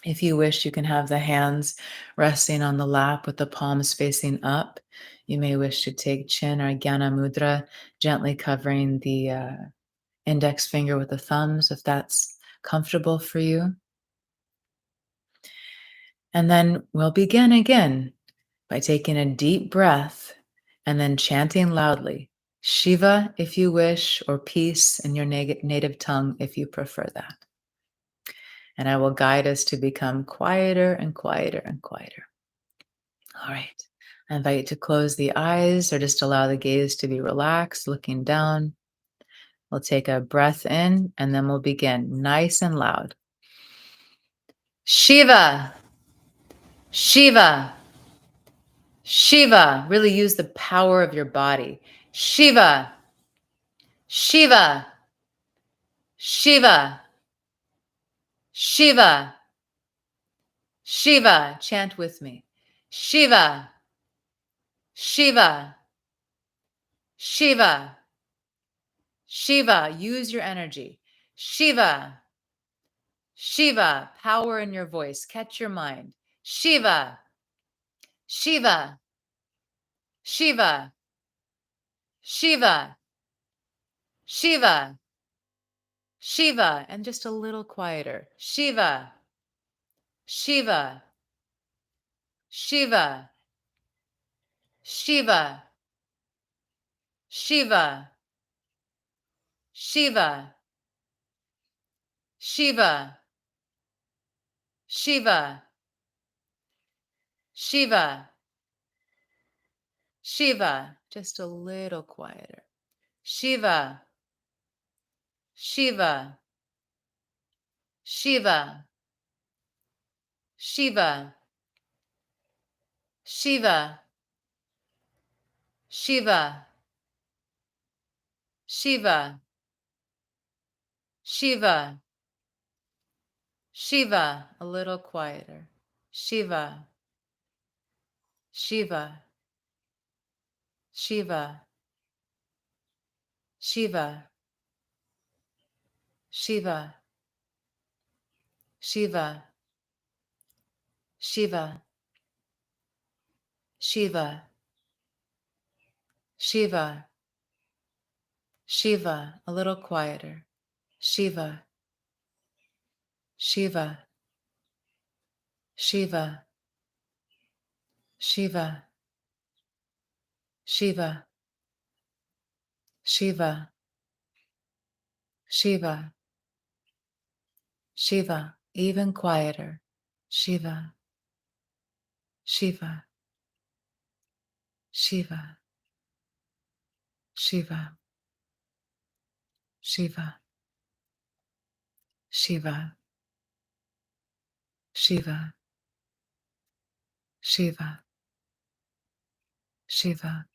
If you wish, you can have the hands resting on the lap with the palms facing up. You may wish to take chin or Jnana Mudra, gently covering the index finger with the thumbs if that's comfortable for you. And then we'll begin again by taking a deep breath and then chanting loudly Shiva if you wish, or peace in your native tongue if you prefer that. And I will guide us to become quieter and quieter and quieter. All right. I invite you to close the eyes or just allow the gaze to be relaxed, looking down. We'll take a breath in and then we'll begin nice and loud. Shiva, Shiva, Shiva. Really use the power of your body. Shiva, Shiva, Shiva, Shiva, Shiva. Chant with me. Shiva, Shiva, Shiva, Shiva. Use your energy. Shiva, Shiva. Power in your voice. Catch your mind. Shiva, Shiva, Shiva, Shiva, Shiva, Shiva. And just a little quieter. Shiva, Shiva, Shiva, Shiva, Shiva, Shiva, Shiva, Shiva, Shiva, Shiva. Just a little quieter. Shiva, Shiva, Shiva, Shiva, Shiva, Shiva, Shiva, Shiva, Shiva. A little quieter. Shiva, Shiva, Shiva, Shiva, Shiva, Shiva, Shiva, Shiva, Shiva, Shiva. A little quieter. Shiva, Shiva, Shiva, Shiva, Shiva, Shiva, Shiva, Shiva. Even quieter. Shiva, Shiva, Shiva, Shiva, Shiva, Shiva, Shiva, Shiva, Shiva,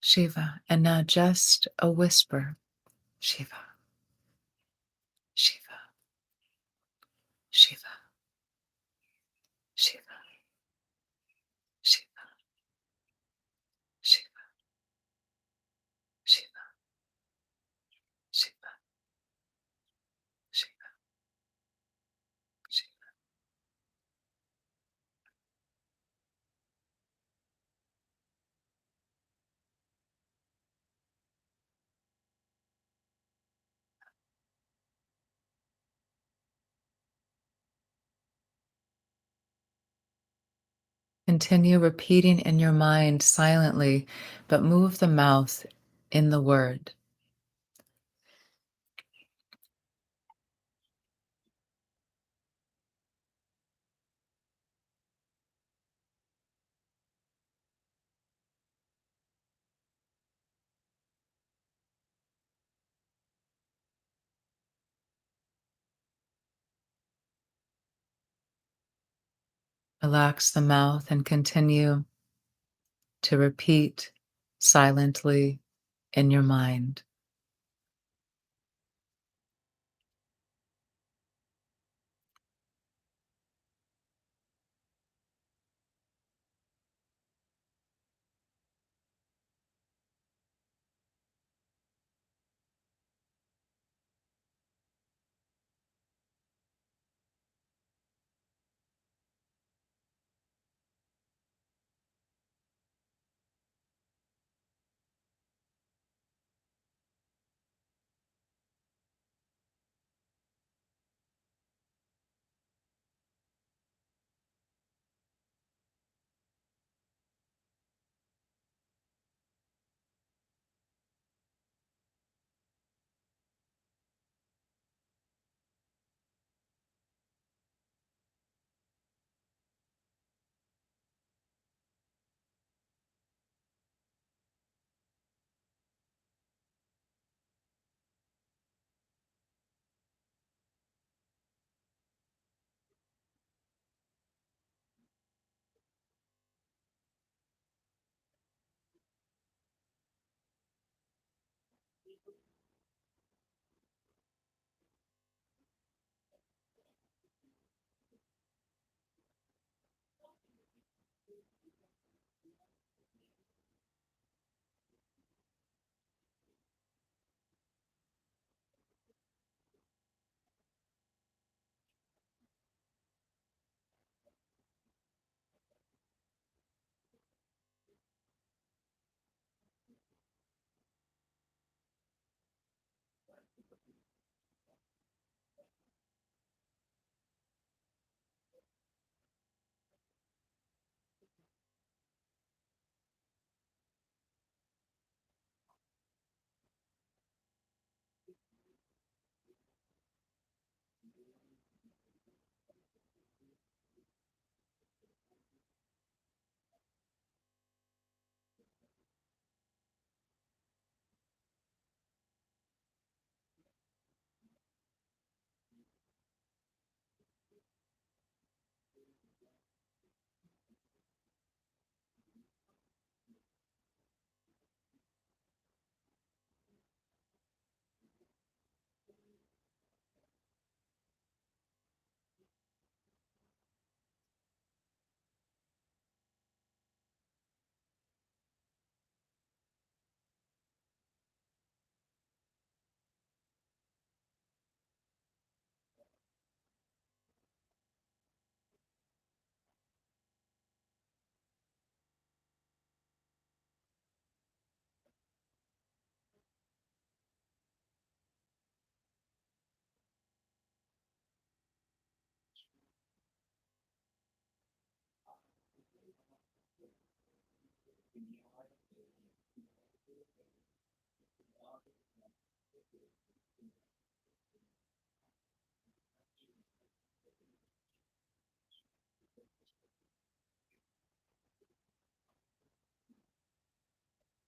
Shiva. And now just a whisper. Shiva, Shiva, Shiva, Shiva, Shiva, Shiva, Shiva, Shiva, Shiva, Shiva, continue repeating in your mind silently, but move the mouth in the word. Relax the mouth and continue to repeat silently in your mind.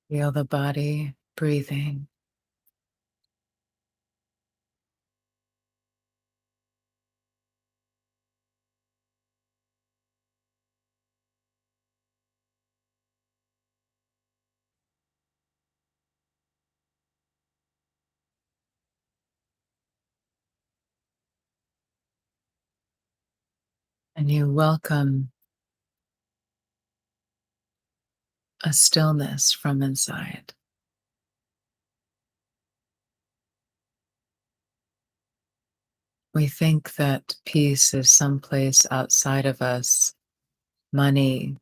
Feel the body breathing, and you welcome a stillness from inside. We think that peace is someplace outside of us: money,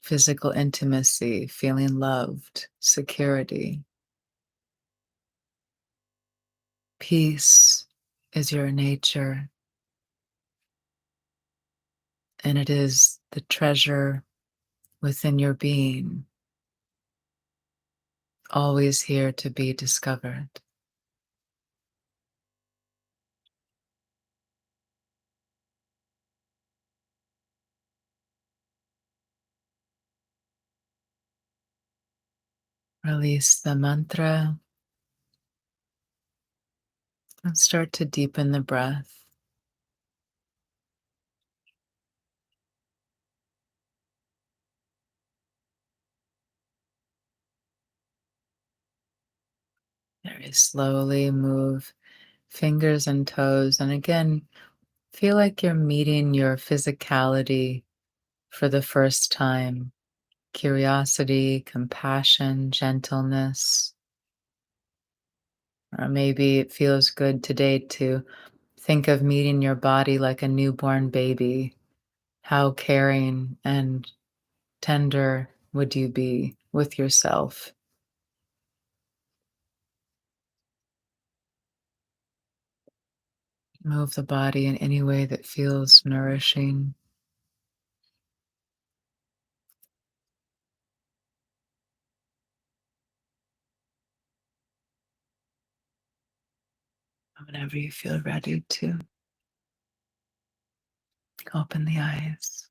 physical intimacy, feeling loved, security. Peace is your nature, and it is the treasure within your being, always here to be discovered. Release the mantra and start to deepen the breath. Very slowly move fingers and toes. And again, feel like you're meeting your physicality for the first time. Curiosity, compassion, gentleness. Or maybe it feels good today to think of meeting your body like a newborn baby. How caring and tender would you be with yourself? Move the body in any way that feels nourishing. Whenever you feel ready to open the eyes.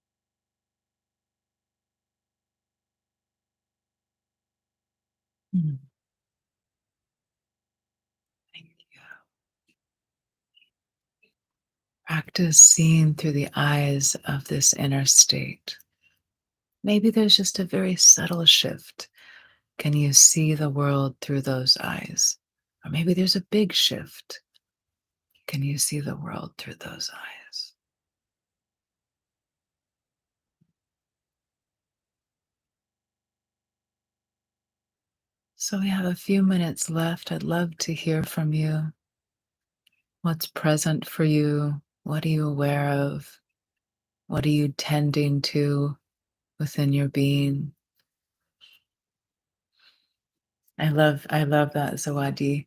Mm, thank you. Practice seeing through the eyes of this inner state. Maybe there's just a very subtle shift. Can you see the world through those eyes? Or maybe there's a big shift. Can you see the world through those eyes? So we have a few minutes left. I'd love to hear from you. What's present for you? What are you aware of? What are you tending to within your being? I love that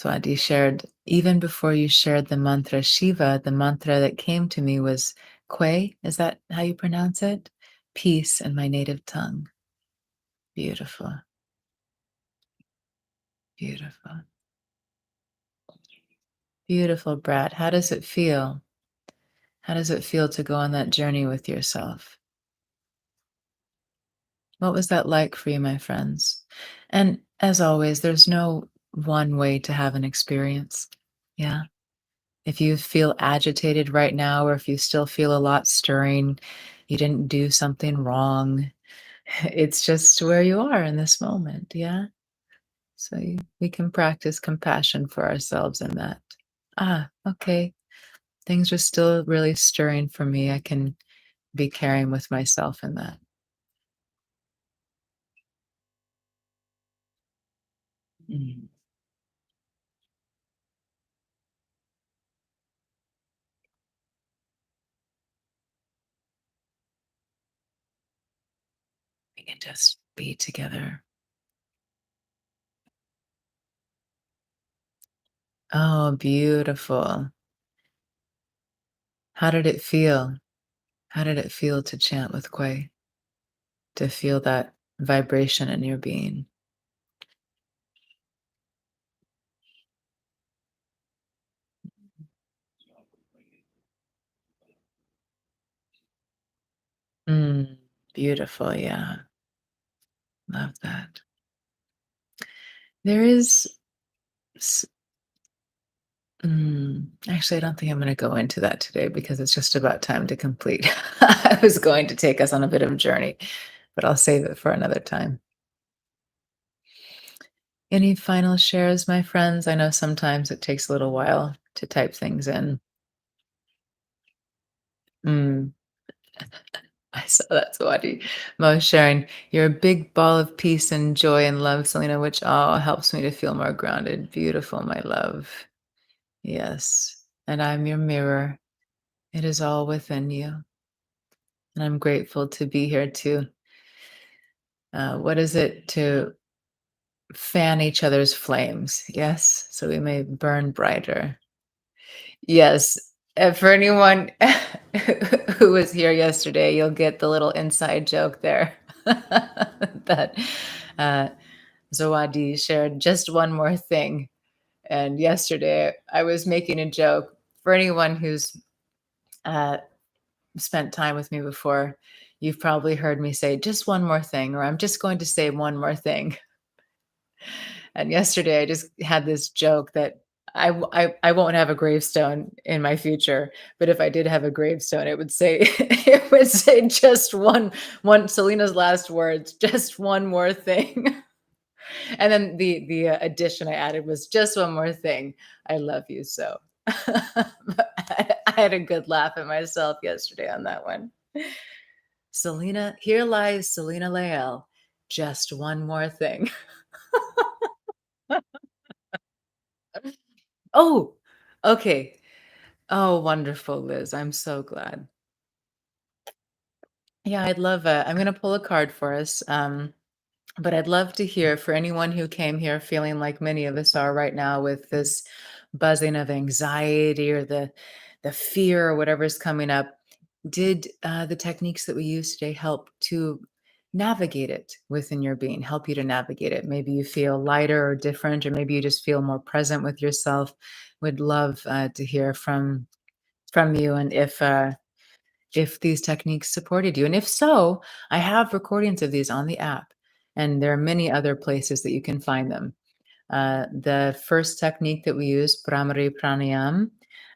Swati shared, even before you shared the mantra Shiva, the mantra that came to me was Kwe. Is that how you pronounce it? Peace in my native tongue. Beautiful, beautiful, beautiful, Brad. How does it feel? How does it feel to go on that journey with yourself? What was that like for you, my friends? And as always, there's no one way to have an experience. Yeah. If you feel agitated right now, or if you still feel a lot stirring, you didn't do something wrong. It's just where you are in this moment. Yeah. So we can practice compassion for ourselves in that. Ah, okay. Things are still really stirring for me. I can be caring with myself in that. Mm. We can just be together. Oh, beautiful. How did it feel? How did it feel to chant with Kwei? To feel that vibration in your being? Mm, beautiful. Yeah. Love that. There is, s- actually, I don't think I'm going to go into that today because it's just about time to complete. I was going to take us on a bit of a journey, but I'll save it for another time. Any final shares, my friends? I know sometimes it takes a little while to type things in. Mm, I saw that, Swati. Mo sharing, you're a big ball of peace and joy and love, Selena, which all helps me to feel more grounded. Beautiful, my love. Yes. And I'm your mirror. It is all within you. And I'm grateful to be here to, what is it? To fan each other's flames. Yes. So we may burn brighter. Yes. For anyone who was here yesterday, you'll get the little inside joke there that uh, Zawadi shared just one more thing. And yesterday, I was making a joke for anyone who's uh, spent time with me before. You've probably heard me say just one more thing, or I'm just going to say one more thing. And yesterday, I just had this joke that I won't have a gravestone in my future, but if I did have a gravestone, it would say it would say just one Selena's last words, just one more thing. And then the addition I added was just one more thing. I love you so. But I had a good laugh at myself yesterday on that one. Selena, here lies Selena Lael. Just one more thing. Oh, okay. Oh, wonderful, Liz. I'm so glad. Yeah, I'd love I'm going to pull a card for us. But I'd love to hear for anyone who came here feeling like many of us are right now with this buzzing of anxiety or the fear or whatever's coming up. Did the techniques that we use today help to navigate it within your being, help you to navigate it? Maybe you feel lighter or different, or maybe you just feel more present with yourself. Would love to hear from you, and if these techniques supported you. And if so, I have recordings of these on the app, and there are many other places that you can find them. The first technique that we use, Pramari Pranayam,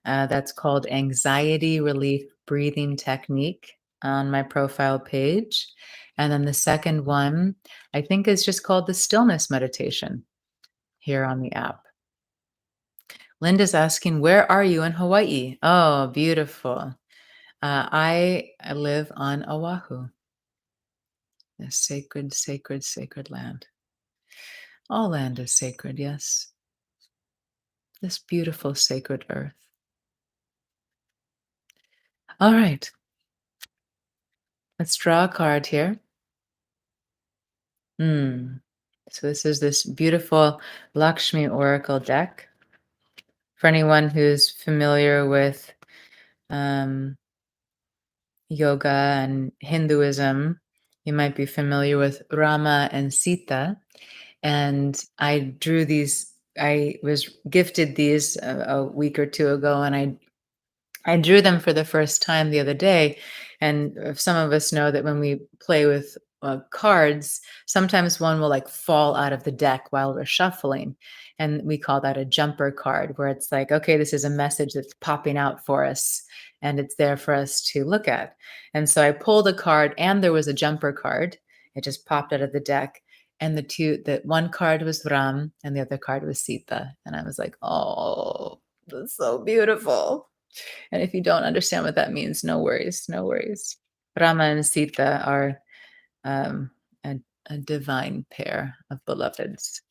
that's called anxiety relief breathing technique on my profile page. And then the second one, I think, is just called the stillness meditation here on the app. Linda's asking, where are you in Hawaii? Oh, beautiful. I live on Oahu, a sacred, sacred, sacred land. All land is sacred, yes. This beautiful, sacred earth. All right, let's draw a card here. So this is this beautiful Lakshmi Oracle deck. For anyone who's familiar with um, yoga and Hinduism, you might be familiar with Rama and Sita. And I drew these, I was gifted these a week or two ago, and I drew them for the first time the other day. And some of us know that when we play with cards, sometimes one will like fall out of the deck while we're shuffling. And we call that a jumper card, where it's like, okay, this is a message that's popping out for us and it's there for us to look at. And so I pulled a card and there was a jumper card. It just popped out of the deck. And that one card was Ram and the other card was Sita. And I was like, oh, that's so beautiful. And if you don't understand what that means, no worries, no worries. Rama and Sita are um, a divine pair of beloveds.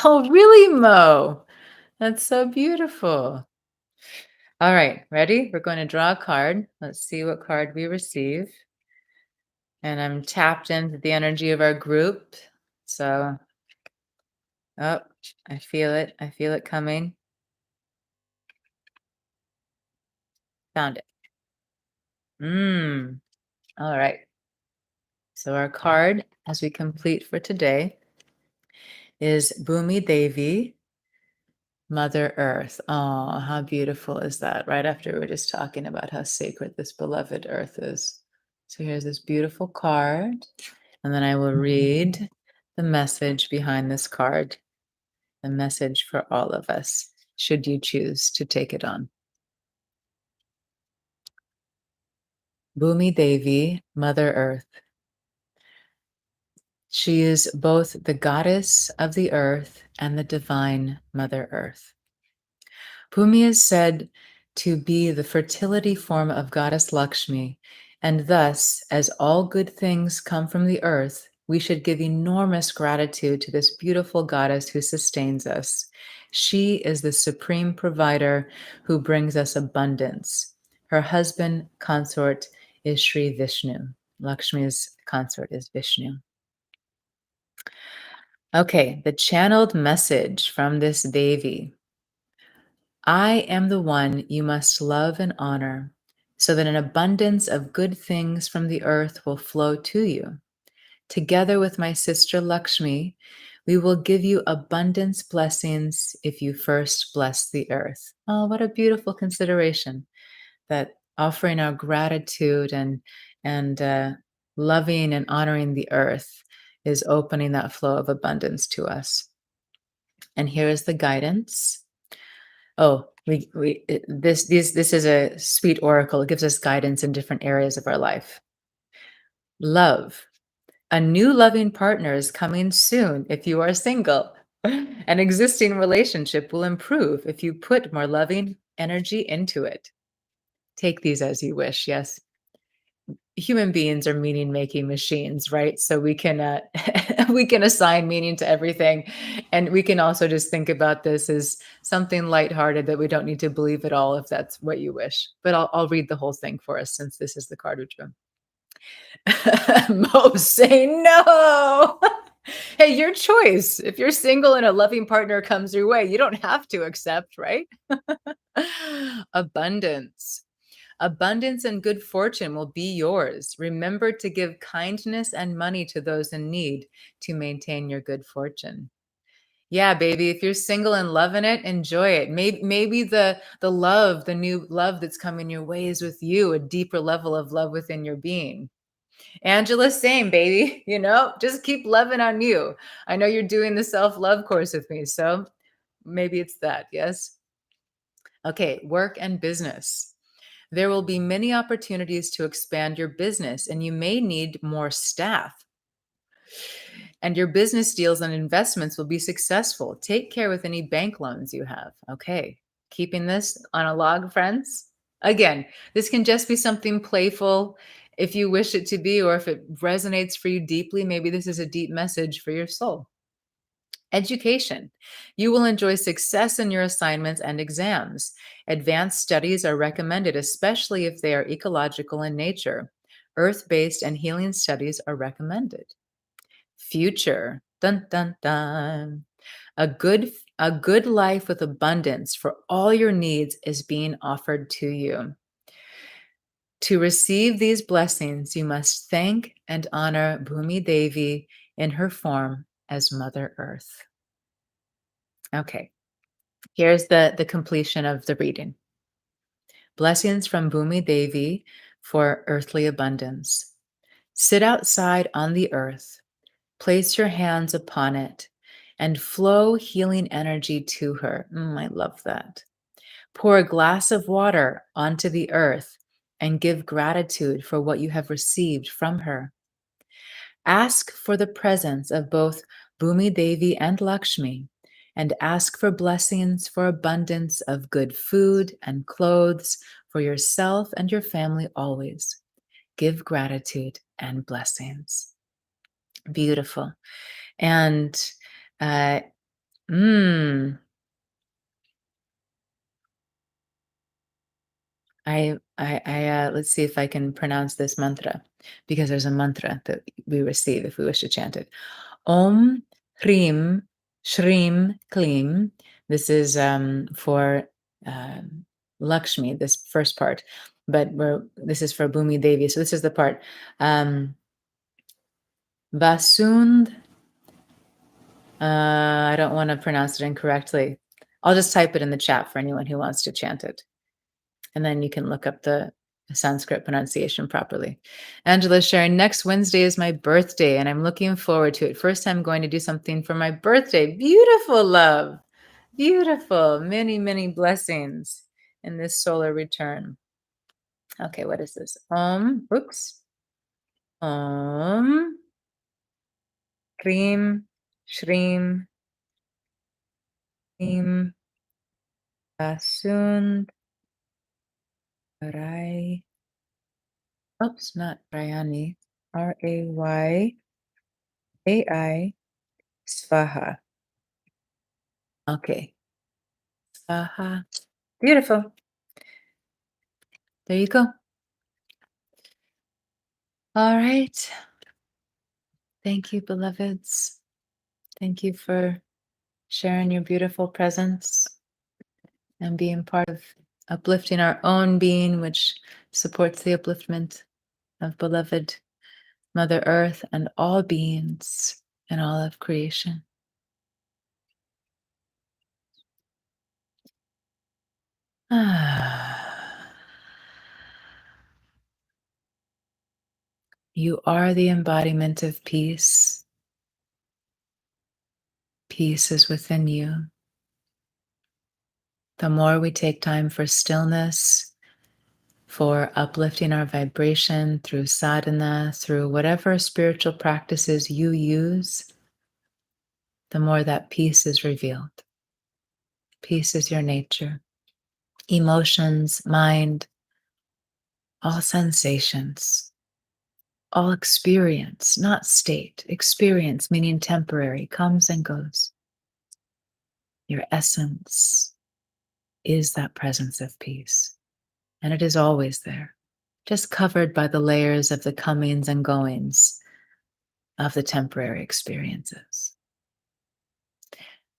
Oh, really, Mo? That's so beautiful. All right, ready? We're going to draw a card. Let's see what card we receive. And I'm tapped into the energy of our group. So, oh, I feel it. I feel it coming. Found it. All right. So our card, as we complete for today, is Bhumi Devi, Mother Earth. Oh, how beautiful is that? Right after we were just talking about how sacred this beloved earth is. So here's this beautiful card, and then I will read the message behind this card, the message for all of us, should you choose to take it on. Bhumi Devi, Mother Earth. She is both the goddess of the earth and the divine Mother Earth. Bhumi is said to be the fertility form of goddess Lakshmi, and thus, as all good things come from the earth, we should give enormous gratitude to this beautiful goddess who sustains us. She is the supreme provider who brings us abundance. Her husband consort is Sri Vishnu. Lakshmi's consort is Vishnu. Okay, the channeled message from this Devi. I am the one you must love and honor, so that an abundance of good things from the earth will flow to you. Together with my sister Lakshmi, we will give you abundance blessings if you first bless the earth. Oh, what a beautiful consideration that offering our gratitude and loving and honoring the earth is opening that flow of abundance to us. And here is the guidance. Oh, this is a sweet oracle. It gives us guidance in different areas of our life. Love. A new loving partner is coming soon if you are single. An existing relationship will improve if you put more loving energy into it. Take these as you wish. Yes, human beings are meaning making machines, right? So we can we can assign meaning to everything, and we can also just think about this as something lighthearted that we don't need to believe at all if that's what you wish. But I'll read the whole thing for us since this is the card we drew. Most say no. Hey, your choice. If you're single and a loving partner comes your way, you don't have to accept, right? Abundance. Abundance and good fortune will be yours. Remember to give kindness and money to those in need to maintain your good fortune. Yeah, baby, if you're single and loving it, enjoy it. Maybe the love, the new love that's coming your way is with you, a deeper level of love within your being. Angela, same, baby. Just keep loving on you. I know you're doing the self-love course with me, so maybe it's that. Yes. Okay, work and business. There will be many opportunities to expand your business, and you may need more staff. And your business deals and investments will be successful. Take care with any bank loans you have. Okay, keeping this on a log, friends. Again, this can just be something playful if you wish it to be, or if it resonates for you deeply, maybe this is a deep message for your soul. Education. You will enjoy success in your assignments and exams. Advanced studies are recommended, especially if they are ecological in nature. Earth based and healing studies are recommended. Future. Dun dun dun. A good life with abundance for all your needs is being offered to you. To receive these blessings, you must thank and honor Bhumi Devi in her form as Mother Earth. Okay. Here's the completion of the reading. Blessings from Bhumi Devi for earthly abundance. Sit outside on the earth, place your hands upon it, and flow healing energy to her. I love that. Pour a glass of water onto the earth and give gratitude for what you have received from her. Ask for the presence of both Bhumi Devi and Lakshmi, and ask for blessings for abundance of good food and clothes for yourself and your family always. Give gratitude and blessings. Beautiful. And uh, mm, let's see if I can pronounce this mantra, because there's a mantra that we receive if we wish to chant it. Om Hrim Shrim Klim. This is for Lakshmi, this first part, but this is for Bhumi Devi. So this is the part. Vasund. I don't want to pronounce it incorrectly. I'll just type it in the chat for anyone who wants to chant it. And then you can look up the Sanskrit pronunciation properly. Angela's sharing, next Wednesday is my birthday, and I'm looking forward to it. First time going to do something for my birthday. Beautiful, love. Beautiful. Many, many blessings in this solar return. Okay, what is this? Oops. Om, Krim, Shrim, Krim, Vasund, Rai. Oops, not Rayani. Rayai, Svaha. Okay. Svaha. Beautiful. There you go. All right. Thank you, beloveds. Thank you for sharing your beautiful presence. and being part of uplifting our own being, which supports the upliftment of beloved Mother Earth and all beings and all of creation. You are the embodiment of peace. Peace is within you. The more we take time for stillness, for uplifting our vibration through sadhana, through whatever spiritual practices you use, the more that peace is revealed. Peace is your nature. Emotions, mind, all sensations, all experience, not state. Experience, meaning temporary, comes and goes. Your essence is that presence of peace, and it is always there, just covered by the layers of the comings and goings of the temporary experiences.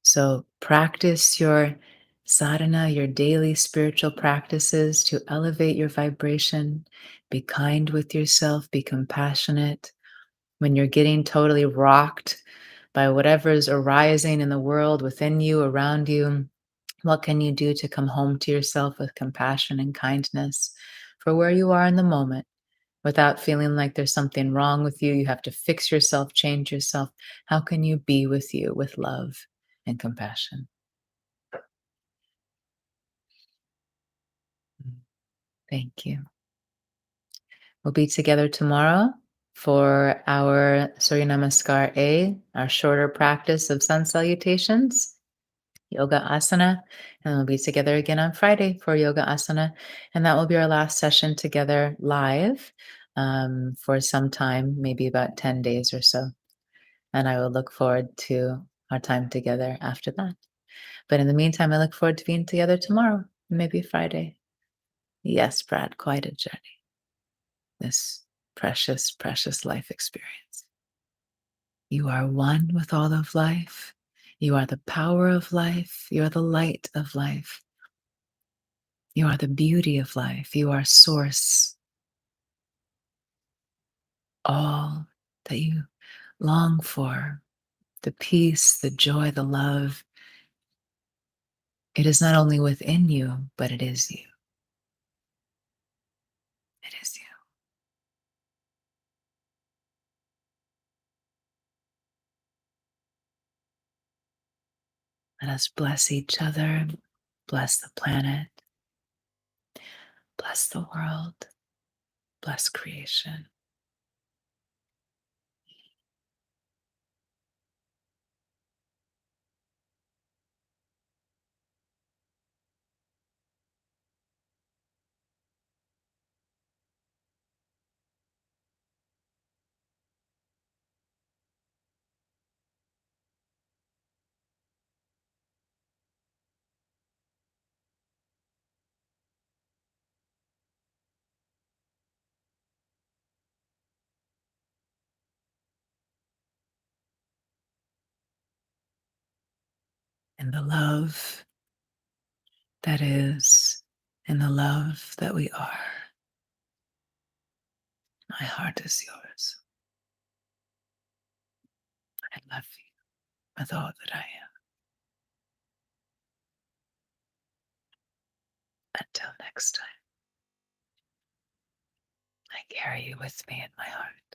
So practice your sadhana, your daily spiritual practices to elevate your vibration. Be kind with yourself, be compassionate. When you're getting totally rocked by whatever is arising in the world within you, around you, what can you do to come home to yourself with compassion and kindness for where you are in the moment without feeling like there's something wrong with you? You have to fix yourself, change yourself. How can you be with you with love and compassion? Thank you. We'll be together tomorrow for our Surya Namaskar A, our shorter practice of sun salutations, yoga asana, and we'll be together again on Friday for yoga asana. And that will be our last session together live for some time, maybe about 10 days or so. And I will look forward to our time together after that. But in the meantime, I look forward to being together tomorrow, maybe Friday. Yes, Brad, quite a journey. This precious, precious life experience. You are one with all of life. You are the power of life. You are the light of life. You are the beauty of life. You are source. All that you long for, the peace, the joy, the love. It is not only within you, but it is you. It is you. Let us bless each other, bless the planet, bless the world, bless creation. And the love that is, and the love that we are. My heart is yours. I love you with all that I am. Until next time, I carry you with me in my heart.